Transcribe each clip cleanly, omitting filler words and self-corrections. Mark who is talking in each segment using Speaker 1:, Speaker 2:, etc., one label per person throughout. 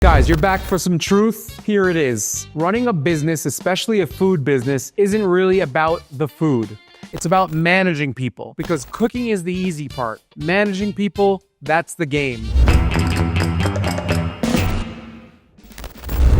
Speaker 1: Guys, you're back for some truth. Here it is. Running a business, especially a food business, isn't really about the food. It's about managing people, because cooking is the easy part. Managing people, that's the game.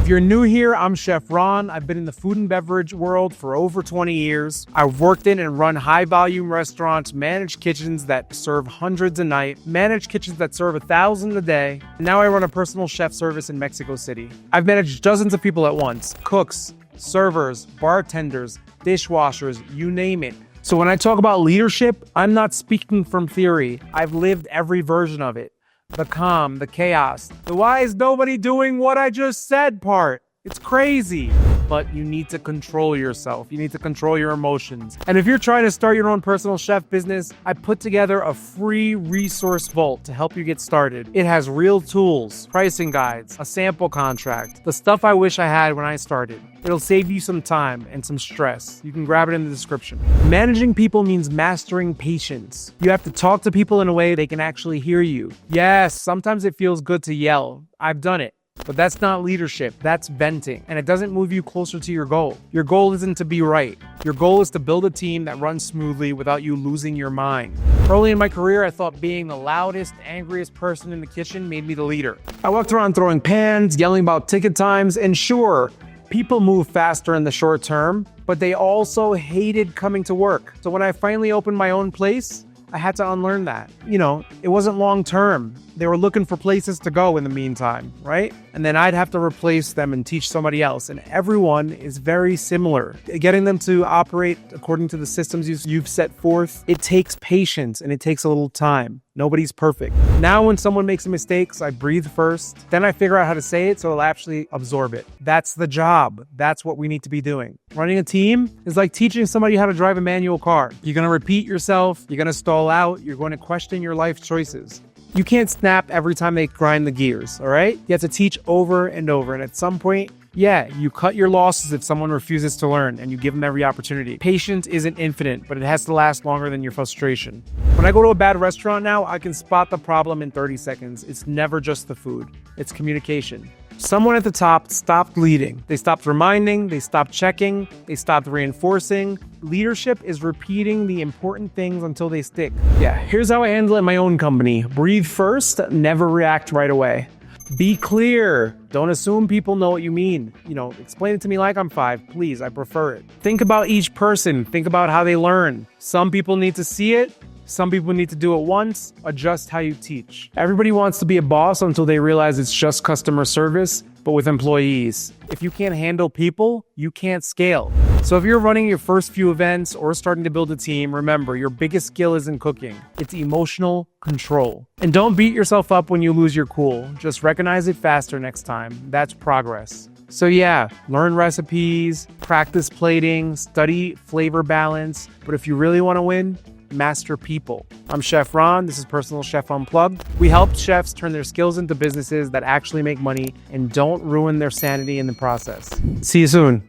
Speaker 1: If you're new here, I'm Chef Ron. I've been in the food and beverage world for over 20 years. I've worked in and run high volume restaurants, managed kitchens that serve hundreds a night, managed kitchens that serve 1,000 a day. Now I run a personal chef service in Mexico City. I've managed dozens of people at once, cooks, servers, bartenders, dishwashers, you name it. So when I talk about leadership, I'm not speaking from theory. I've lived every version of it. The calm, the chaos, the why is nobody doing what I just said part. It's crazy. But you need to control yourself. You need to control your emotions. And if you're trying to start your own personal chef business, I put together a free resource vault to help you get started. It has real tools, pricing guides, a sample contract, the stuff I wish I had when I started. It'll save you some time and some stress. You can grab it in the description. Managing people means mastering patience. You have to talk to people in a way they can actually hear you. Yes, sometimes it feels good to yell. I've done it. But that's not leadership, that's venting, and it doesn't move you closer to your goal. Your goal isn't to be right. Your goal is to build a team that runs smoothly without you losing your mind. Early in my career, I thought being the loudest, angriest person in the kitchen made me the leader. I walked around throwing pans, yelling about ticket times, and sure, people move faster in the short term, but they also hated coming to work. So when I finally opened my own place, I had to unlearn that. It wasn't long term. They were looking for places to go in the meantime, right? And then I'd have to replace them and teach somebody else. And everyone is very similar. Getting them to operate according to the systems you've set forth, it takes patience and it takes a little time. Nobody's perfect. Now when someone makes a mistake, I breathe first, then I figure out how to say it so it'll actually absorb it. That's the job. That's what we need to be doing. Running a team is like teaching somebody how to drive a manual car. You're going to repeat yourself, you're going to stall out, you're going to question your life choices. You can't snap every time they grind the gears, all right? You have to teach over and over, and at some point, you cut your losses if someone refuses to learn and you give them every opportunity. Patience isn't infinite, but it has to last longer than your frustration. When I go to a bad restaurant now, I can spot the problem in 30 seconds. It's never just the food, it's communication. Someone at the top stopped leading. They stopped reminding, they stopped checking, they stopped reinforcing. Leadership is repeating the important things until they stick. Here's how I handle it in my own company. Breathe first, never react right away. Be clear. Don't assume people know what you mean. Explain it to me like I'm 5, please. I prefer it. Think about each person. Think about how they learn. Some people need to see it. Some people need to do it once. Adjust how you teach. Everybody wants to be a boss until they realize it's just customer service, but with employees. If you can't handle people, you can't scale. So if you're running your first few events or starting to build a team, remember, your biggest skill isn't cooking. It's emotional control. And don't beat yourself up when you lose your cool. Just recognize it faster next time. That's progress. So learn recipes, practice plating, study flavor balance. But if you really want to win, master people. I'm Chef Ron. This is Personal Chef Unplugged. We help chefs turn their skills into businesses that actually make money and don't ruin their sanity in the process. See you soon.